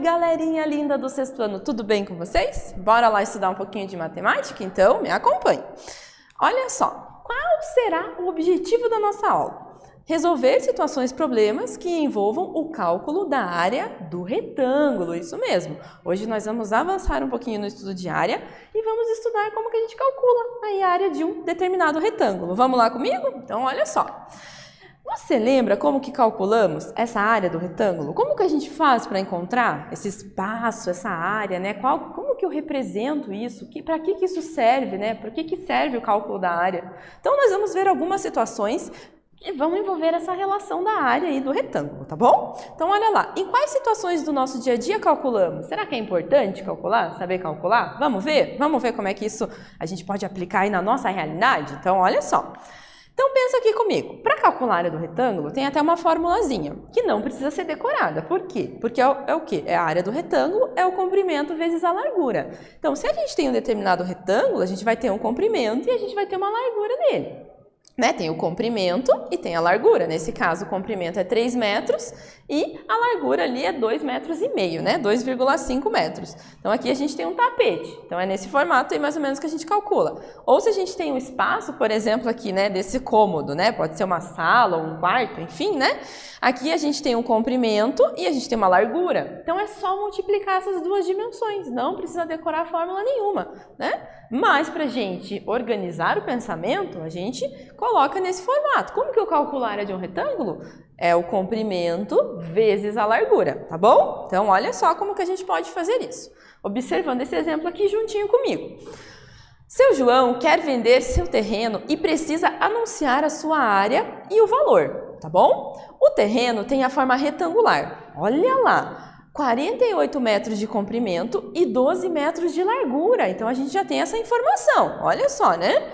galerinha linda do sexto ano, tudo bem com vocês? Bora lá estudar um pouquinho de matemática? Então, me acompanhe. Olha só, qual será o objetivo da nossa aula? Resolver situações, problemas que envolvam o cálculo da área do retângulo, isso mesmo. Hoje nós vamos avançar um pouquinho no estudo de área e vamos estudar como que a gente calcula a área de um determinado retângulo. Vamos lá comigo? Então, olha só. Você lembra como que calculamos essa área do retângulo? Como que a gente faz para encontrar esse espaço, essa área, né? Como que eu represento isso? Para que isso serve, né? Por que serve o cálculo da área? Então, nós vamos ver algumas situações que vão envolver essa relação da área e do retângulo, tá bom? Então, olha lá. Em quais situações do nosso dia a dia calculamos? Será que é importante calcular? Saber calcular? Vamos ver? Vamos ver como é que isso a gente pode aplicar aí na nossa realidade? Então, olha só. Então, pensa aqui comigo. Para calcular a área do retângulo, tem até uma formulazinha, que não precisa ser decorada. Por quê? Porque é o quê? É a área do retângulo, é o comprimento vezes a largura. Então, se a gente tem um determinado retângulo, a gente vai ter um comprimento e a gente vai ter uma largura dele. Né? Tem o comprimento e tem a largura. Nesse caso, o comprimento é 3 metros e a largura ali é 2,5 metros, né? 2,5 metros. Então, aqui a gente tem um tapete. Então, é nesse formato aí mais ou menos que a gente calcula. Ou se a gente tem um espaço, por exemplo, aqui, né, desse cômodo, né? Pode ser uma sala ou um quarto, enfim, né? Aqui a gente tem um comprimento e a gente tem uma largura. Então, é só multiplicar essas duas dimensões. Não precisa decorar fórmula nenhuma, né? Mas, para a gente organizar o pensamento, a gente coloca nesse formato. Como que eu calculo a área de um retângulo? É o comprimento vezes a largura, tá bom? Então, olha só como que a gente pode fazer isso. Observando esse exemplo aqui juntinho comigo. Seu João quer vender seu terreno e precisa anunciar a sua área e o valor, tá bom? O terreno tem a forma retangular. Olha lá! 48 metros de comprimento e 12 metros de largura. Então, a gente já tem essa informação. Olha só, né?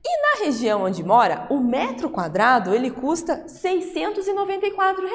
E na região onde mora, o metro quadrado, ele custa R$ 694,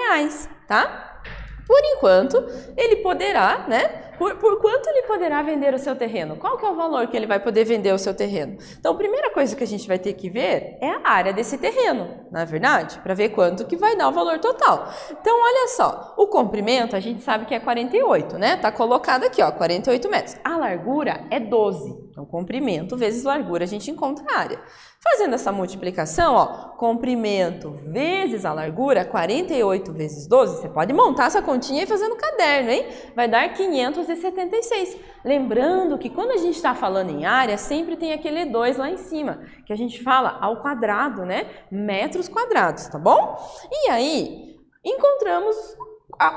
tá? Por enquanto, ele poderá, né? Por quanto ele poderá vender o seu terreno? Qual que é o valor que ele vai poder vender o seu terreno? Então, a primeira coisa que a gente vai ter que ver é a área desse terreno, na verdade, para ver quanto que vai dar o valor total. Então, olha só, o comprimento a gente sabe que é 48, né? Tá colocado aqui, ó, 48 metros. A largura é 12. Então, comprimento vezes largura, a gente encontra a área. Fazendo essa multiplicação, ó, comprimento vezes a largura, 48 vezes 12, você pode montar essa continha e fazer no caderno, hein? Vai dar 576. Lembrando que quando a gente está falando em área, sempre tem aquele 2 lá em cima, que a gente fala ao quadrado, né? Metros quadrados, tá bom? E aí, encontramos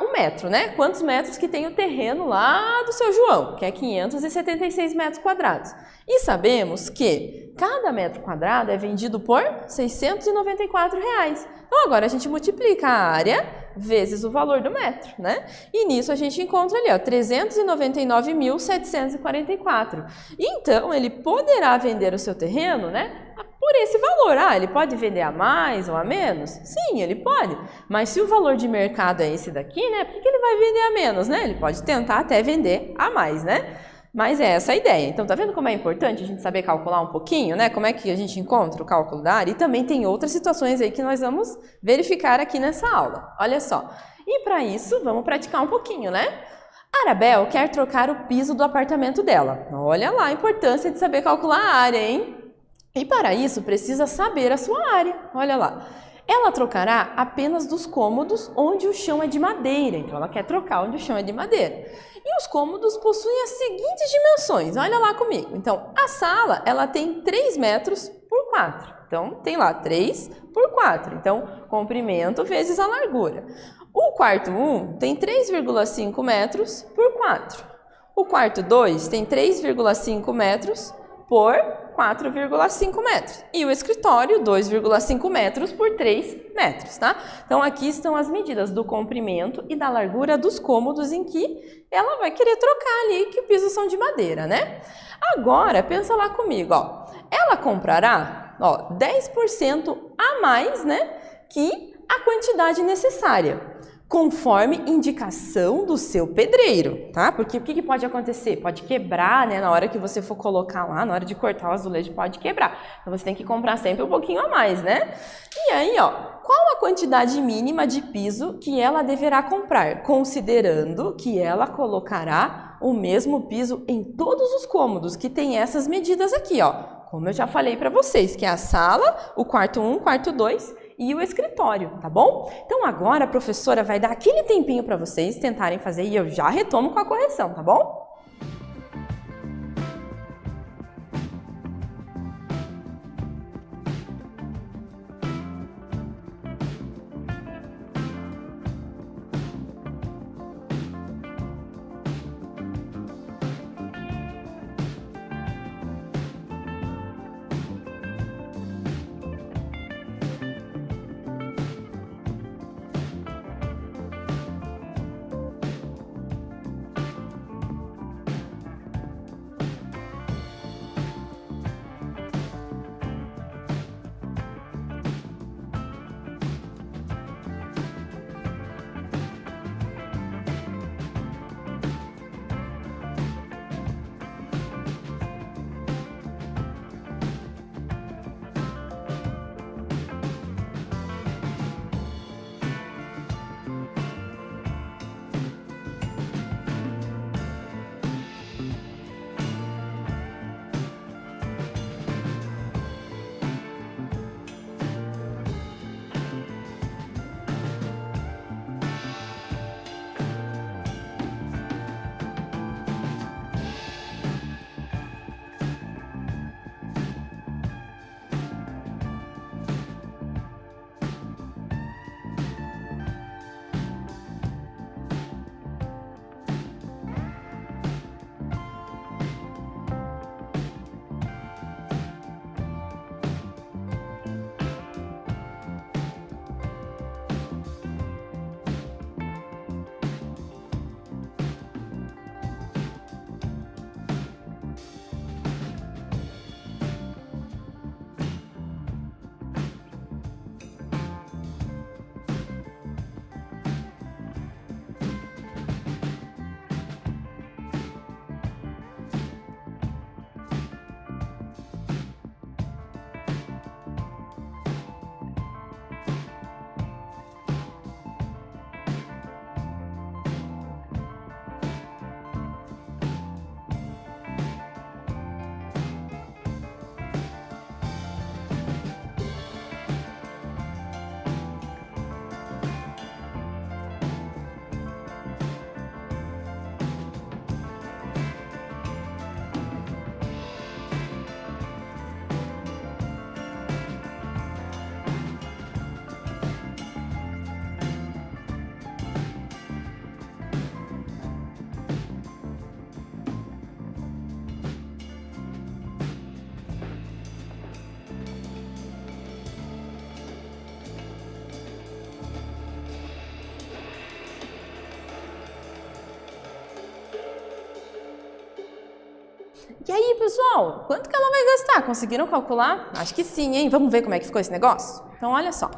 o metro, né? Quantos metros que tem o terreno lá do seu João, que é 576 metros quadrados. E sabemos que cada metro quadrado é vendido por R$ 694. Então, agora a gente multiplica a área vezes o valor do metro, né? E nisso a gente encontra ali, ó, 399.744. Então, ele poderá vender o seu terreno, né? Por esse valor. Ah, ele pode vender a mais ou a menos? Sim, ele pode. Mas se o valor de mercado é esse daqui, né? Por que ele vai vender a menos, né? Ele pode tentar até vender a mais, né? Mas é essa a ideia. Então, tá vendo como é importante a gente saber calcular um pouquinho, né? Como é que a gente encontra o cálculo da área? E também tem outras situações aí que nós vamos verificar aqui nessa aula. Olha só. E para isso, vamos praticar um pouquinho, né? A Arabel quer trocar o piso do apartamento dela. Olha lá a importância de saber calcular a área, hein? E para isso, precisa saber a sua área. Olha lá. Ela trocará apenas dos cômodos onde o chão é de madeira. Então, ela quer trocar onde o chão é de madeira. E os cômodos possuem as seguintes dimensões. Olha lá comigo. Então, a sala, ela tem 3 metros por 4. Então, tem lá 3 por 4. Então, comprimento vezes a largura. O quarto 1 tem 3,5 metros por 4. O quarto 2 tem 3,5 metros por 4,5 metros. E o escritório, 2,5 metros por 3 metros, tá? Então, aqui estão as medidas do comprimento e da largura dos cômodos em que ela vai querer trocar ali, que o piso são de madeira, né? Agora, pensa lá comigo, ó. Ela comprará, ó, 10% a mais, né, que a quantidade necessária. conforme indicação do seu pedreiro, tá? Porque o que pode acontecer? Pode quebrar, né? Na hora que você for colocar lá, na hora de cortar o azulejo, pode quebrar. Então, você tem que comprar sempre um pouquinho a mais, né? E aí, ó, qual a quantidade mínima de piso que ela deverá comprar, considerando que ela colocará o mesmo piso em todos os cômodos, que tem essas medidas aqui, ó. Como eu já falei para vocês, que é a sala, o quarto 1, quarto 2 e o escritório, tá bom? Então agora a professora vai dar aquele tempinho para vocês tentarem fazer e eu já retomo com a correção, tá bom? E aí, pessoal, quanto que ela vai gastar? Conseguiram calcular? Acho que sim, hein? Vamos ver como é que ficou esse negócio? Então, olha só.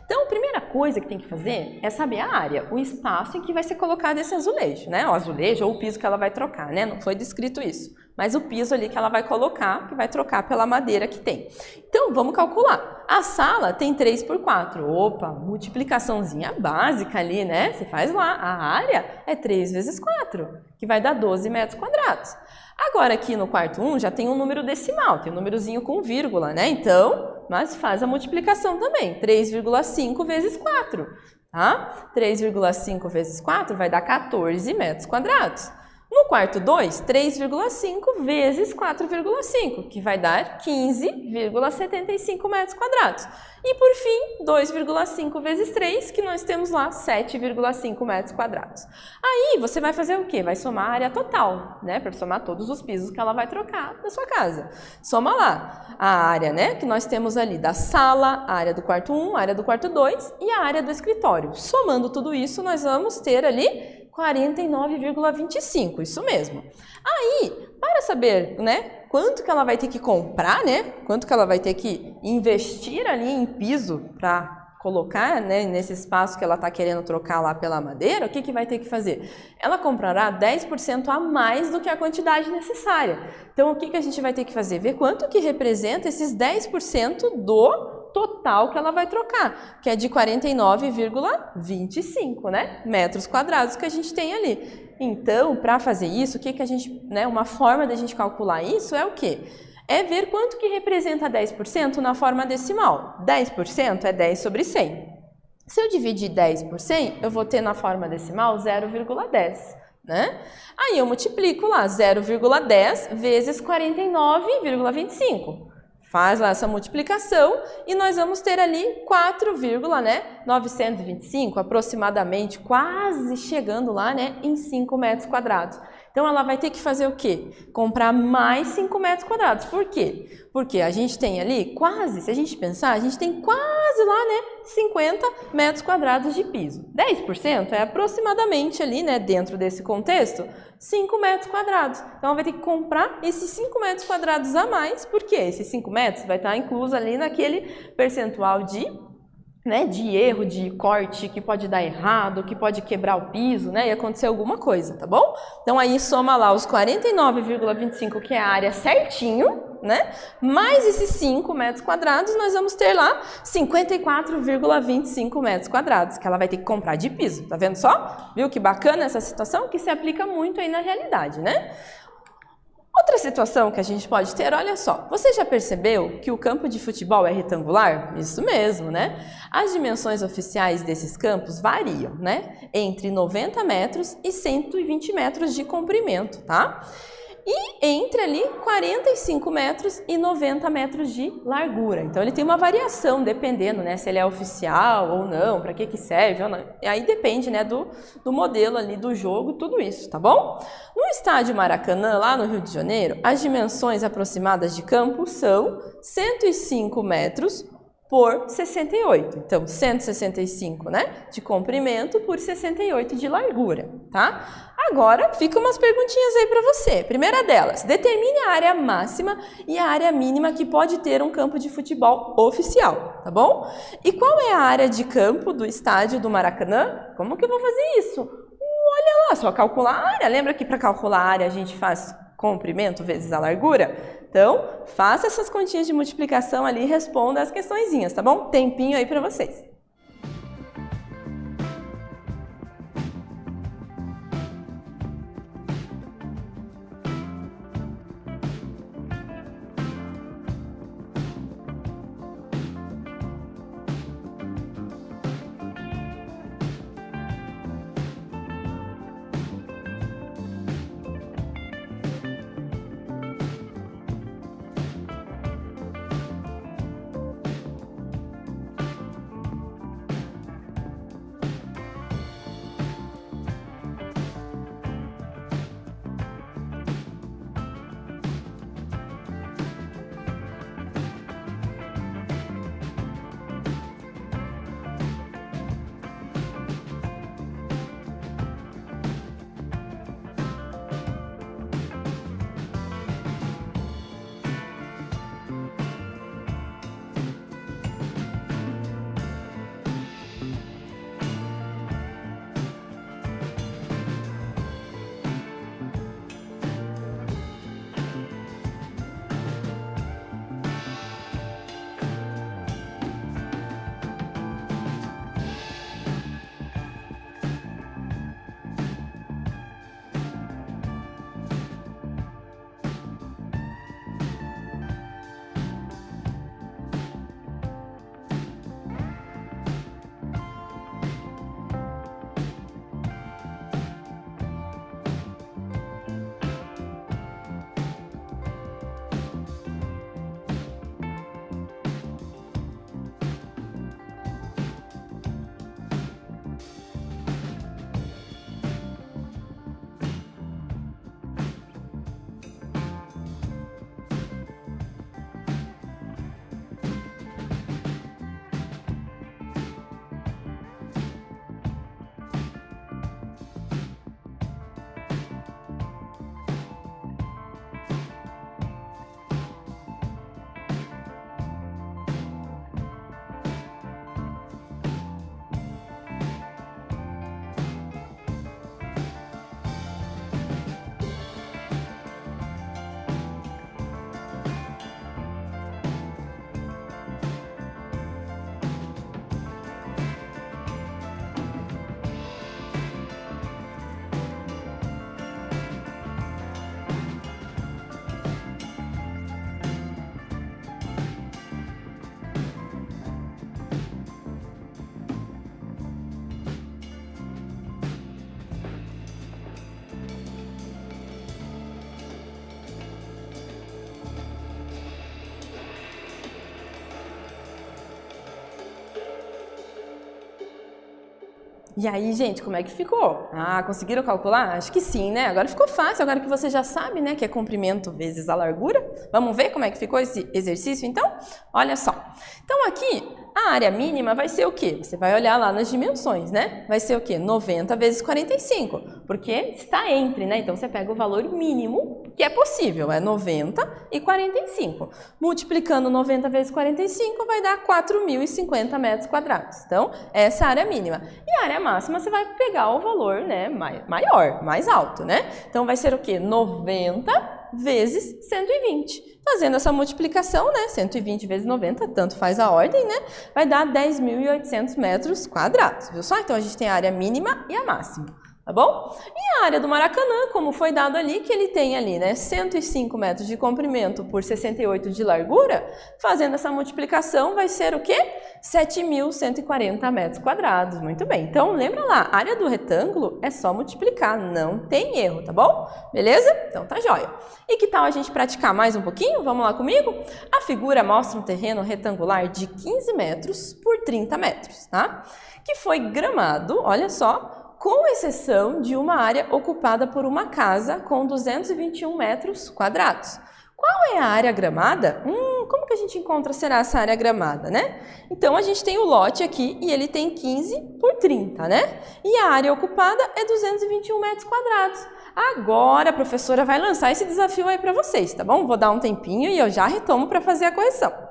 Então, a primeira coisa que tem que fazer é saber a área, o espaço em que vai ser colocado esse azulejo, né? O azulejo ou o piso que ela vai trocar, né? Não foi descrito isso, mas o piso ali que ela vai colocar, que vai trocar pela madeira que tem. Então, vamos calcular. A sala tem 3 por 4. Opa, multiplicaçãozinha básica ali, né? Você faz lá. A área é 3 vezes 4, que vai dar 12 metros quadrados. Agora, aqui no quarto 1 já tem um número decimal, tem um númerozinho com vírgula, né? Então, mas faz a multiplicação também. 3,5 vezes 4, tá? 3,5 vezes 4 vai dar 14 metros quadrados. No quarto 2, 3,5 vezes 4,5, que vai dar 15,75 metros quadrados. E por fim, 2,5 vezes 3, que nós temos lá 7,5 metros quadrados. Aí você vai fazer o quê? Vai somar a área total, né? Para somar todos os pisos que ela vai trocar da sua casa. Soma lá a área, né? Que nós temos ali da sala, a área do quarto 1, a área do quarto 2 e a área do escritório. Somando tudo isso, nós vamos ter ali 49,25, isso mesmo. Aí, para saber, né, quanto que ela vai ter que comprar, né, quanto que ela vai ter que investir ali em piso para colocar, né, nesse espaço que ela está querendo trocar lá pela madeira, o que que vai ter que fazer? Ela comprará 10% a mais do que a quantidade necessária. Então, o que que a gente vai ter que fazer? Ver quanto que representa esses 10% do total que ela vai trocar, que é de 49,25, né, metros quadrados que a gente tem ali. Então, para fazer isso, o que que a gente, né, uma forma da gente calcular isso é o quê? É ver quanto que representa 10% na forma decimal. 10% é 10 sobre 100. Se eu dividir 10 por 100, eu vou ter na forma decimal 0,10, né? Aí eu multiplico lá 0,10 vezes 49,25. Faz lá essa multiplicação e nós vamos ter ali 4,925 aproximadamente, quase chegando lá, né, em 5 metros quadrados. Então, ela vai ter que fazer o quê? Comprar mais 5 metros quadrados. Por quê? Porque a gente tem ali quase, se a gente pensar, a gente tem quase lá, né, 50 metros quadrados de piso. 10% é aproximadamente ali, né, dentro desse contexto, 5 metros quadrados. Então, ela vai ter que comprar esses 5 metros quadrados a mais, porque esses 5 metros vai estar incluso ali naquele percentual de, né, de erro, de corte, que pode dar errado, que pode quebrar o piso, né, e acontecer alguma coisa, tá bom? Então, aí soma lá os 49,25, que é a área certinho, né, mais esses 5 metros quadrados, nós vamos ter lá 54,25 metros quadrados, que ela vai ter que comprar de piso, tá vendo só? Viu que bacana essa situação? Que se aplica muito aí na realidade, né? Outra situação que a gente pode ter, olha só, você já percebeu que o campo de futebol é retangular? Isso mesmo, né? As dimensões oficiais desses campos variam, né? Entre 90 metros e 120 metros de comprimento, tá? E entre ali 45 metros e 90 metros de largura. Então, ele tem uma variação dependendo, né, se ele é oficial ou não, para que serve ou não. E aí depende, né, do modelo ali do jogo, tudo isso, tá bom? No estádio Maracanã, lá no Rio de Janeiro, as dimensões aproximadas de campo são 105 metros por 68. Então, 165, né, de comprimento por 68 de largura, tá? Agora, ficam umas perguntinhas aí para você. Primeira delas, determine a área máxima e a área mínima que pode ter um campo de futebol oficial, tá bom? E qual é a área de campo do estádio do Maracanã? Como que eu vou fazer isso? Olha lá, só calcular a área. Lembra que para calcular a área a gente faz comprimento vezes a largura? Então, faça essas continhas de multiplicação ali e responda as questõezinhas, tá bom? Tempinho aí para vocês. E aí, gente, como é que ficou? Ah, conseguiram calcular? Acho que sim, né? Agora ficou fácil, agora que você já sabe, né, que é comprimento vezes a largura. Vamos ver como é que ficou esse exercício, então? Olha só. Então, aqui, a área mínima vai ser o quê? Você vai olhar lá nas dimensões, né? Vai ser o quê? 90 vezes 45, porque está entre, né? Então, você pega o valor mínimo que é possível, é 90 e 45. Multiplicando 90 vezes 45 vai dar 4.050 metros quadrados. Então, essa é a área mínima. E a área máxima você vai pegar o valor, né, maior, mais alto, né? Então, vai ser o quê? 90 vezes 120. Fazendo essa multiplicação, né, 120 vezes 90, tanto faz a ordem, né, vai dar 10.800 metros quadrados, viu só? Então, a gente tem a área mínima e a máxima, tá bom? E a área do Maracanã, como foi dado ali, que ele tem ali, né, 105 metros de comprimento por 68 de largura, fazendo essa multiplicação vai ser o quê? 7.140 metros quadrados, muito bem. Então, lembra lá, a área do retângulo é só multiplicar, não tem erro, tá bom? Beleza? Então, tá jóia. E que tal a gente praticar mais um pouquinho? Vamos lá comigo? A figura mostra um terreno retangular de 15 metros por 30 metros, tá? Que foi gramado, olha só, com exceção de uma área ocupada por uma casa com 221 metros quadrados. Qual é a área gramada? Como que a gente encontra será essa área gramada, né? Então, a gente tem o lote aqui e ele tem 15 por 30, né? E a área ocupada é 221 metros quadrados. Agora, a professora vai lançar esse desafio aí para vocês, tá bom? Vou dar um tempinho e eu já retomo para fazer a correção.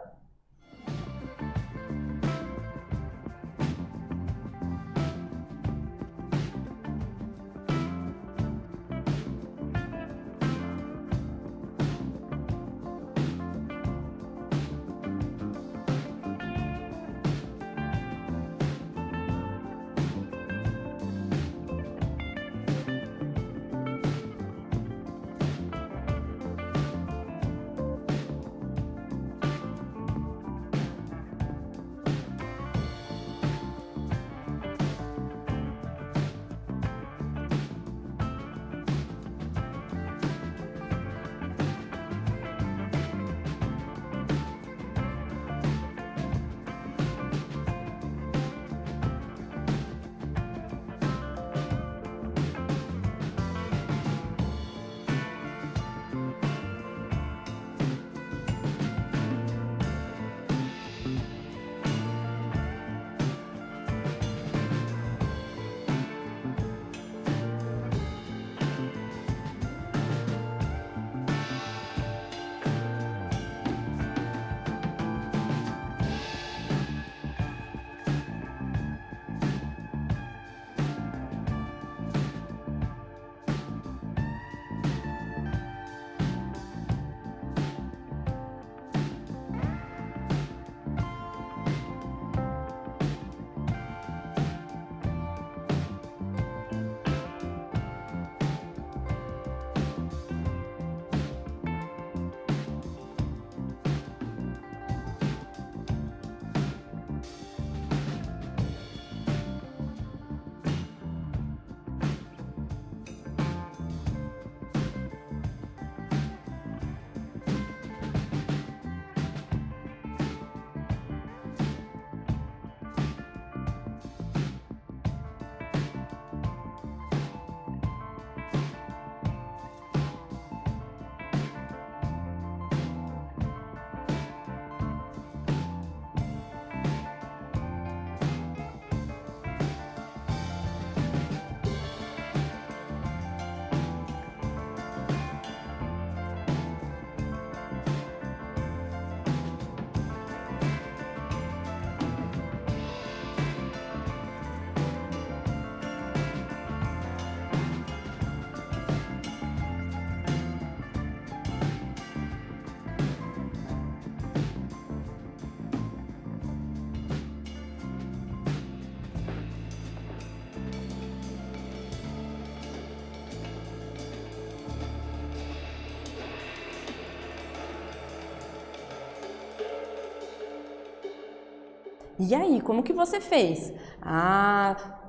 E aí, como que você fez?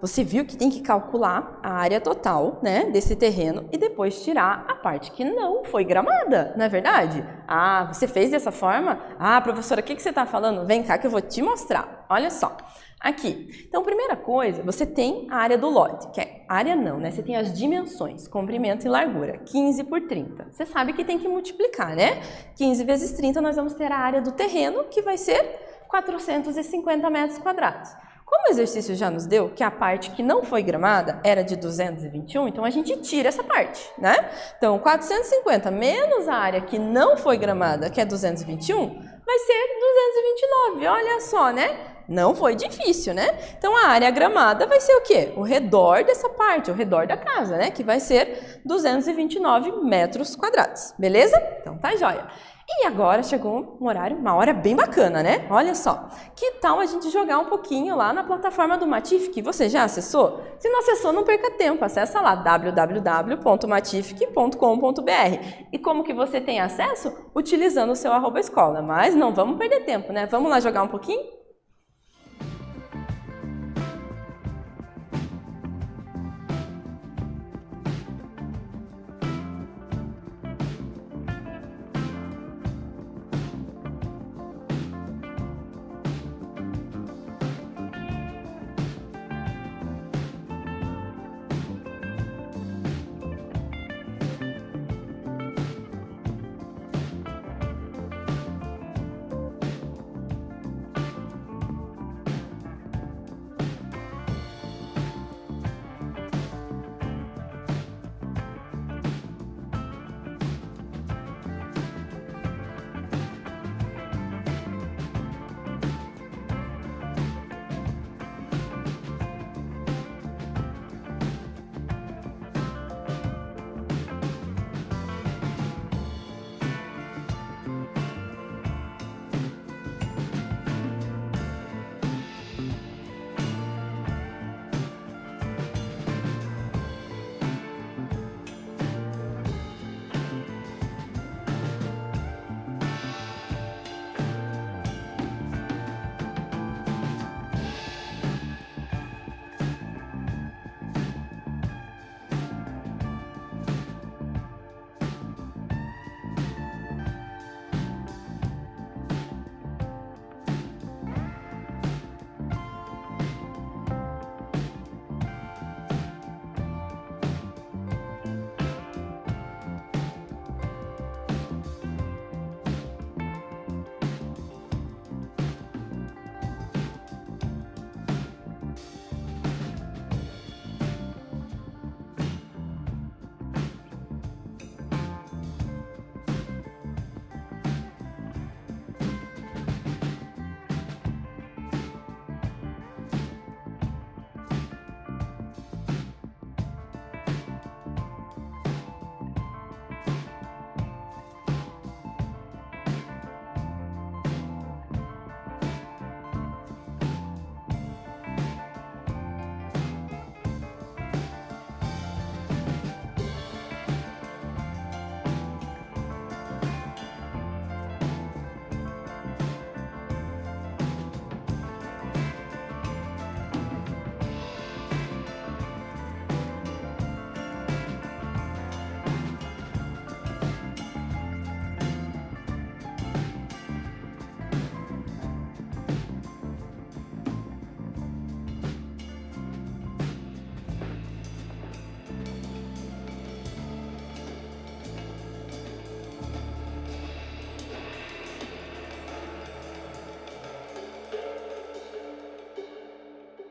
Você viu que tem que calcular a área total, né, desse terreno e depois tirar a parte que não foi gramada, não é verdade? Você fez dessa forma? Professora, o que você está falando? Vem cá que eu vou te mostrar. olha só. Aqui, então, primeira coisa, você tem a área do lote, que é área não, né? Você tem as dimensões, comprimento e largura, 15 por 30. Você sabe que tem que multiplicar, né? 15 vezes 30, nós vamos ter a área do terreno, que vai ser 450 metros quadrados. Como o exercício já nos deu que a parte que não foi gramada era de 221, então a gente tira essa parte, né? Então, 450 menos a área que não foi gramada, que é 221, vai ser 229, olha só, né? Não foi difícil, né? Então, a área gramada vai ser o quê? O redor dessa parte, o redor da casa, né? Que vai ser 229 metros quadrados, beleza? Então, tá jóia. E agora chegou um horário, uma hora bem bacana, né? Olha só, que tal a gente jogar um pouquinho lá na plataforma do Matific? Você já acessou? Se não acessou, não perca tempo, acessa lá www.matific.com.br. E como que você tem acesso? Utilizando o seu @escola, mas não vamos perder tempo, né? Vamos lá jogar um pouquinho?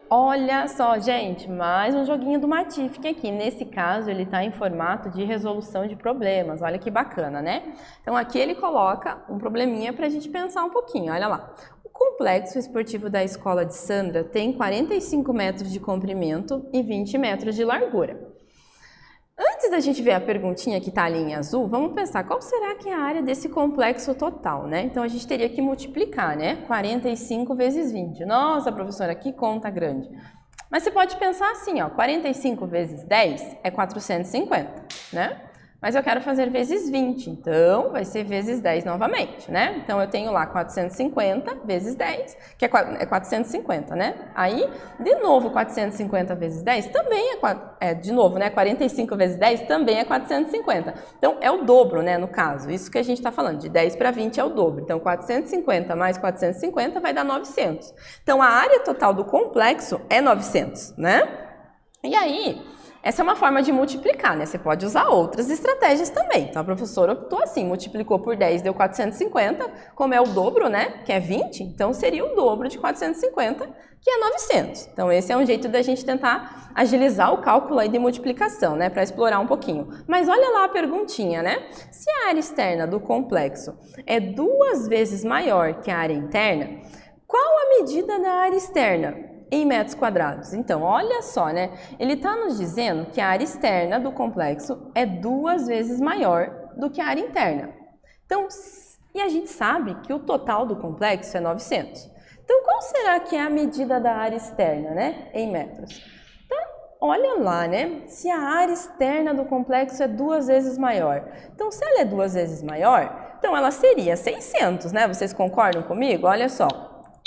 Olha só, gente, mais um joguinho do Matific aqui. Nesse caso, ele está em formato de resolução de problemas. Olha que bacana, né? Então, aqui ele coloca um probleminha para a gente pensar um pouquinho. Olha lá. O complexo esportivo da escola de Sandra tem 45 metros de comprimento e 20 metros de largura. Antes da gente ver a perguntinha que está ali em azul, vamos pensar qual será que é a área desse complexo total, né? Então, a gente teria que multiplicar, né? 45 vezes 20. Nossa, professora, que conta grande. Mas você pode pensar assim, ó, 45 vezes 10 é 450, né? Mas eu quero fazer vezes 20, então vai ser vezes 10 novamente, né? Então eu tenho lá 450 vezes 10, que é 450, né? Aí, de novo, 450 vezes 10 também de novo, né? 45 vezes 10 também é 450. Então é o dobro, né, no caso. Isso que a gente está falando, de 10 para 20 é o dobro. Então 450 mais 450 vai dar 900. Então a área total do complexo é 900, né? E aí, essa é uma forma de multiplicar, né? Você pode usar outras estratégias também. Então, a professora optou assim, multiplicou por 10, deu 450, como é o dobro, né? Que é 20, então seria o dobro de 450, que é 900. Então, esse é um jeito da gente tentar agilizar o cálculo aí de multiplicação, né? Para explorar um pouquinho. Mas olha lá a perguntinha, né? Se a área externa do complexo é 2 vezes maior que a área interna, qual a medida da área externa em metros quadrados? Então, olha só, né? Ele está nos dizendo que a área externa do complexo é 2 vezes maior do que a área interna. Então, e a gente sabe que o total do complexo é 900. Então, qual será que é a medida da área externa, né? Em metros? Então, olha lá, né? Se a área externa do complexo é 2 vezes maior. Então, se ela é 2 vezes maior, então ela seria 600, né? Vocês concordam comigo? Olha só.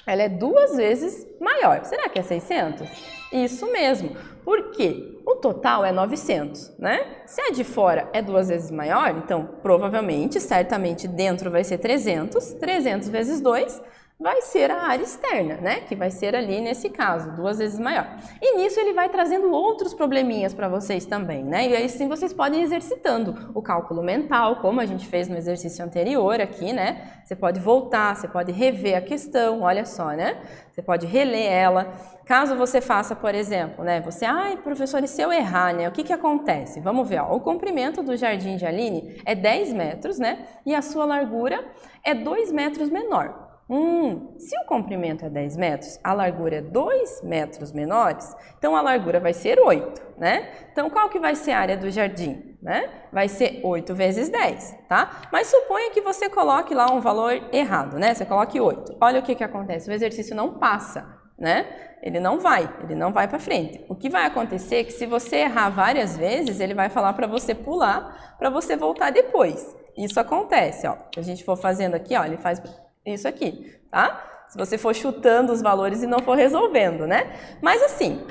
Ela é 2 vezes maior. Será que é 600? Isso mesmo. Por quê? O total é 900, né? Se a de fora é 2 vezes maior, então provavelmente, certamente dentro vai ser 300. 300 vezes 2 vai ser a área externa, né? Que vai ser ali nesse caso, 2 vezes maior. E nisso ele vai trazendo outros probleminhas para vocês também, né? E aí sim vocês podem ir exercitando o cálculo mental, como a gente fez no exercício anterior aqui, né? Você pode voltar, você pode rever a questão, olha só, né? Você pode reler ela. Caso você faça, por exemplo, né? Você, professor, e se eu errar, né? O que acontece? Vamos ver, ó. O comprimento do jardim de Aline é 10 metros, né? E a sua largura é 2 metros menor. Se o comprimento é 10 metros, a largura é 2 metros menores, então a largura vai ser 8, né? Então, qual que vai ser a área do jardim, né? Vai ser 8 vezes 10, tá? Mas suponha que você coloque lá um valor errado, né? Você coloque 8. Olha o que acontece, o exercício não passa, né? Ele não vai para frente. O que vai acontecer é que se você errar várias vezes, ele vai falar para você pular, para você voltar depois. Isso acontece, ó. Se a gente for fazendo aqui, ó, ele faz isso aqui, tá? Se você for chutando os valores e não for resolvendo, né? Mas assim,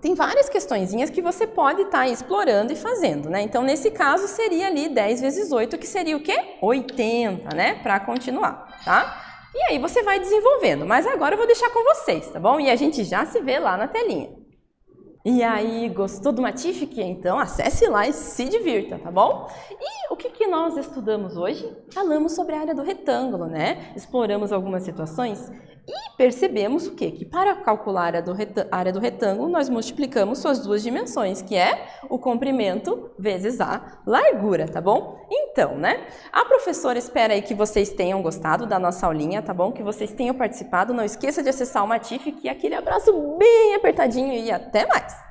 tem várias questõezinhas que você pode estar explorando e fazendo, né? Então, nesse caso, seria ali 10 vezes 8, que seria o quê? 80, né? Para continuar, tá? E aí você vai desenvolvendo, mas agora eu vou deixar com vocês, tá bom? E a gente já se vê lá na telinha. E aí, gostou do Matific? Então acesse lá e se divirta, tá bom? E o que nós estudamos hoje? Falamos sobre a área do retângulo, né? Exploramos algumas situações e percebemos o quê? Que para calcular a área do retângulo, nós multiplicamos suas duas dimensões, que é o comprimento vezes a largura, tá bom? Então, né? A professora espera aí que vocês tenham gostado da nossa aulinha, tá bom? Que vocês tenham participado. Não esqueça de acessar o Matific e aquele abraço bem apertadinho e até mais!